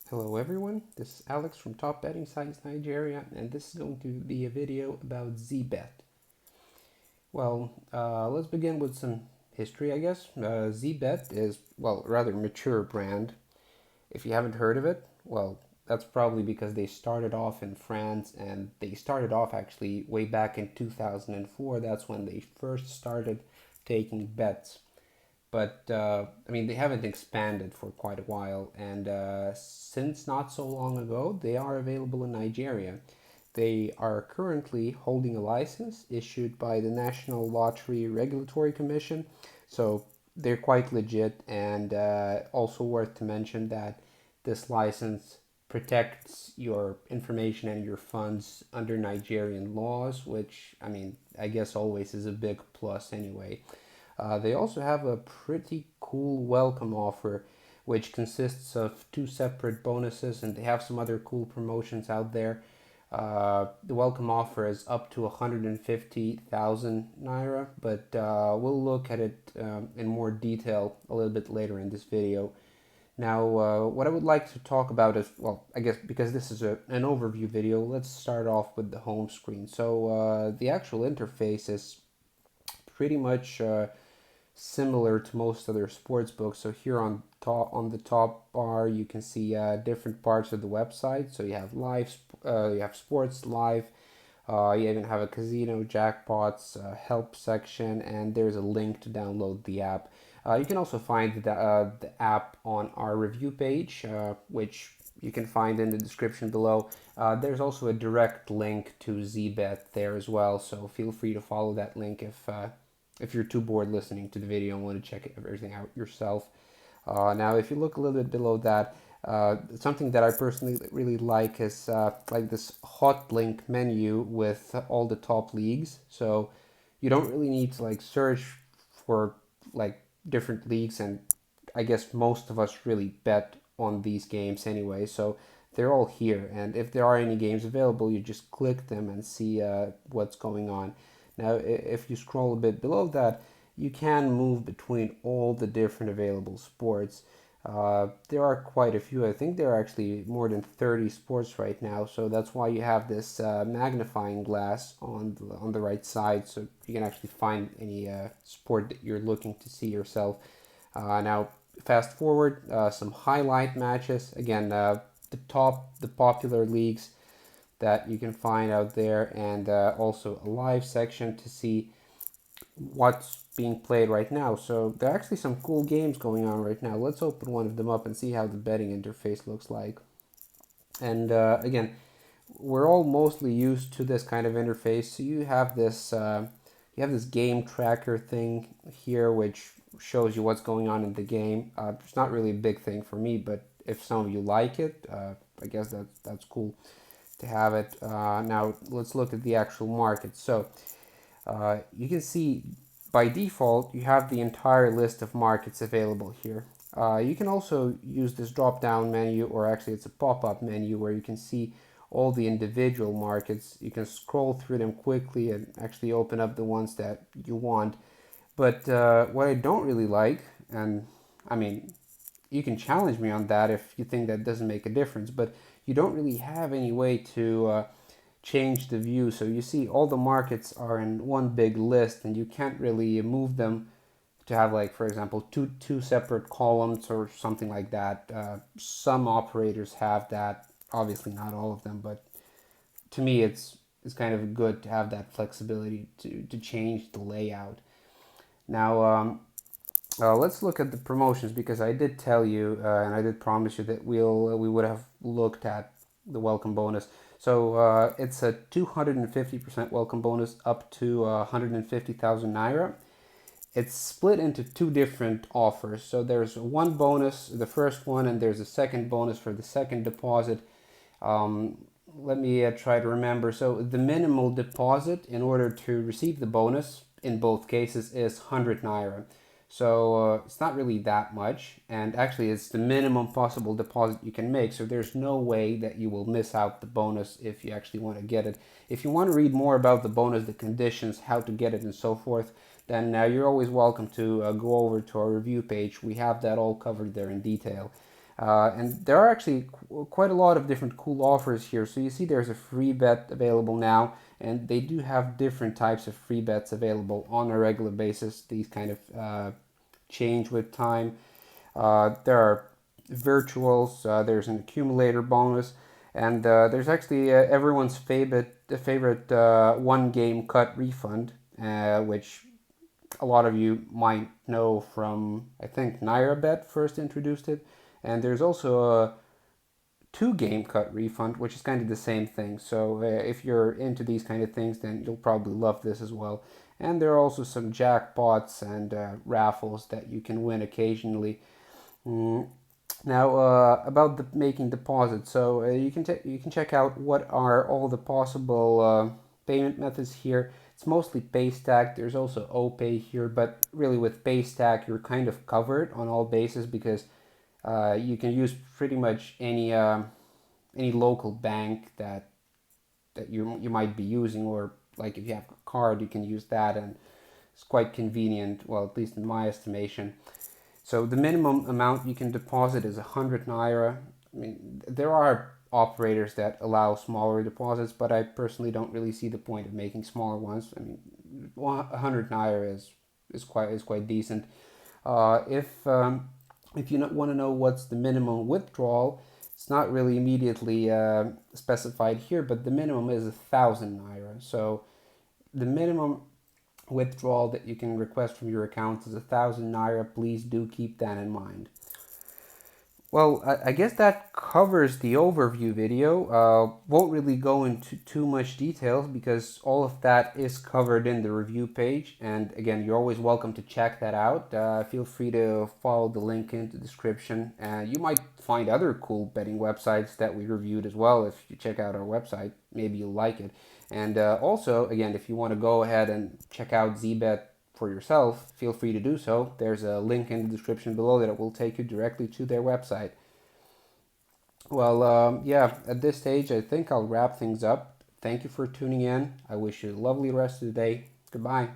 Hello everyone, this is Alex from Top Betting Sites Nigeria, and this is going to be a video about ZEbet. Let's begin with some history, I guess. ZEbet is, rather mature brand. If you haven't heard of it, that's probably because they started off in France, and they started off actually way back in 2004. That's when they first started taking bets. But they haven't expanded for quite a while, and since not so long ago, they are available in Nigeria. They are currently holding a license issued by the National Lottery Regulatory Commission, so they're quite legit. And also worth to mention that this license protects your information and your funds under Nigerian laws, which I guess always is a big plus anyway. They also have a pretty cool welcome offer, which consists of two separate bonuses, and they have some other cool promotions out there. The welcome offer is up to 150,000 naira, but we'll look at it in more detail a little bit later in this video. Now, what I would like to talk about is, I guess because this is an overview video, let's start off with the home screen. So, the actual interface is pretty much similar to most other sports books. So here on the top bar, you can see different parts of the website. So you have you have sports live. You even have a casino, jackpots, help section, and there's a link to download the app. You can also find the app on our review page, which you can find in the description below. There's also a direct link to ZEbet there as well, so feel free to follow that link if you're too bored listening to the video and want to check everything out yourself. Now, if you look a little bit below that, something that I personally really like is like this hot link menu with all the top leagues. So you don't really need to like search for like different leagues, and I guess most of us really bet on these games anyway. So they're all here, and if there are any games available, you just click them and see what's going on. Now, if you scroll a bit below that, you can move between all the different available sports. There are quite a few. I think there are actually more than 30 sports right now. So that's why you have this magnifying glass on the right side, so you can actually find any sport that you're looking to see yourself. Now, fast forward, some highlight matches. Again, the popular leagues that you can find out there, and also a live section to see what's being played right now. So there are actually some cool games going on right now. Let's open one of them up and see how the betting interface looks like. And again, we're all mostly used to this kind of interface. So you have this game tracker thing here, which shows you what's going on in the game. It's not really a big thing for me, but if some of you like it, I guess that's cool to have it. Now let's look at the actual market. So you can see by default you have the entire list of markets available here. You can also use this drop down menu, or actually it's a pop-up menu where you can see all the individual markets. You can scroll through them quickly and actually open up the ones that you want. But what I don't really like, and I mean, you can challenge me on that if you think that doesn't make a difference, but you don't really have any way to change the view. So you see all the markets are in one big list, and you can't really move them to have, like, for example, two separate columns or something like that. Some operators have that, obviously not all of them, but to me it's kind of good to have that flexibility to change the layout. Now, let's look at the promotions, because I did tell you and I did promise you that we would have looked at the welcome bonus. So it's a 250% welcome bonus up to 150,000 naira. It's split into two different offers. So there's one bonus, the first one, and there's a second bonus for the second deposit. Let me try to remember. So the minimal deposit in order to receive the bonus in both cases is 100 naira. So it's not really that much, and actually it's the minimum possible deposit you can make, so there's no way that you will miss out the bonus if you actually want to get it. If you want to read more about the bonus, the conditions, how to get it, and so forth, then you're always welcome to go over to our review page. We have that all covered there in detail. And there are actually quite a lot of different cool offers here. So you see there's a free bet available now, and they do have different types of free bets available on a regular basis. These kind of change with time. There are virtuals, there's an accumulator bonus, and there's actually everyone's favorite one game cut refund, which a lot of you might know from, I think, NigeriBet first introduced it. And there's also a two game cut refund, which is kind of the same thing. So if you're into these kind of things, then you'll probably love this as well. And there are also some jackpots and raffles that you can win occasionally. Mm. Now about the making deposits, so you can check out what are all the possible payment methods here. It's mostly Paystack. There's also OPay here, but really with Paystack you're kind of covered on all bases because you can use pretty much any local bank that you might be using, or like if you have a card, you can use that, and it's quite convenient. Well, at least in my estimation. So the minimum amount you can deposit is 100 naira. I mean, there are operators that allow smaller deposits, but I personally don't really see the point of making smaller ones. I mean, 100 naira is quite decent. If you want to know what's the minimum withdrawal, it's not really immediately specified here, but the minimum is 1,000 naira. So the minimum withdrawal that you can request from your account is 1,000 naira. Please do keep that in mind. Well, I guess that covers the overview video. Won't really go into too much details because all of that is covered in the review page. And again, you're always welcome to check that out. Feel free to follow the link in the description. You might find other cool betting websites that we reviewed as well. If you check out our website, maybe you'll like it. And also, again, if you want to go ahead and check out ZEbet for yourself, feel free to do so. There's a link in the description below that will take you directly to their website. Well, yeah, at this stage, I think I'll wrap things up. Thank you for tuning in. I wish you a lovely rest of the day. Goodbye.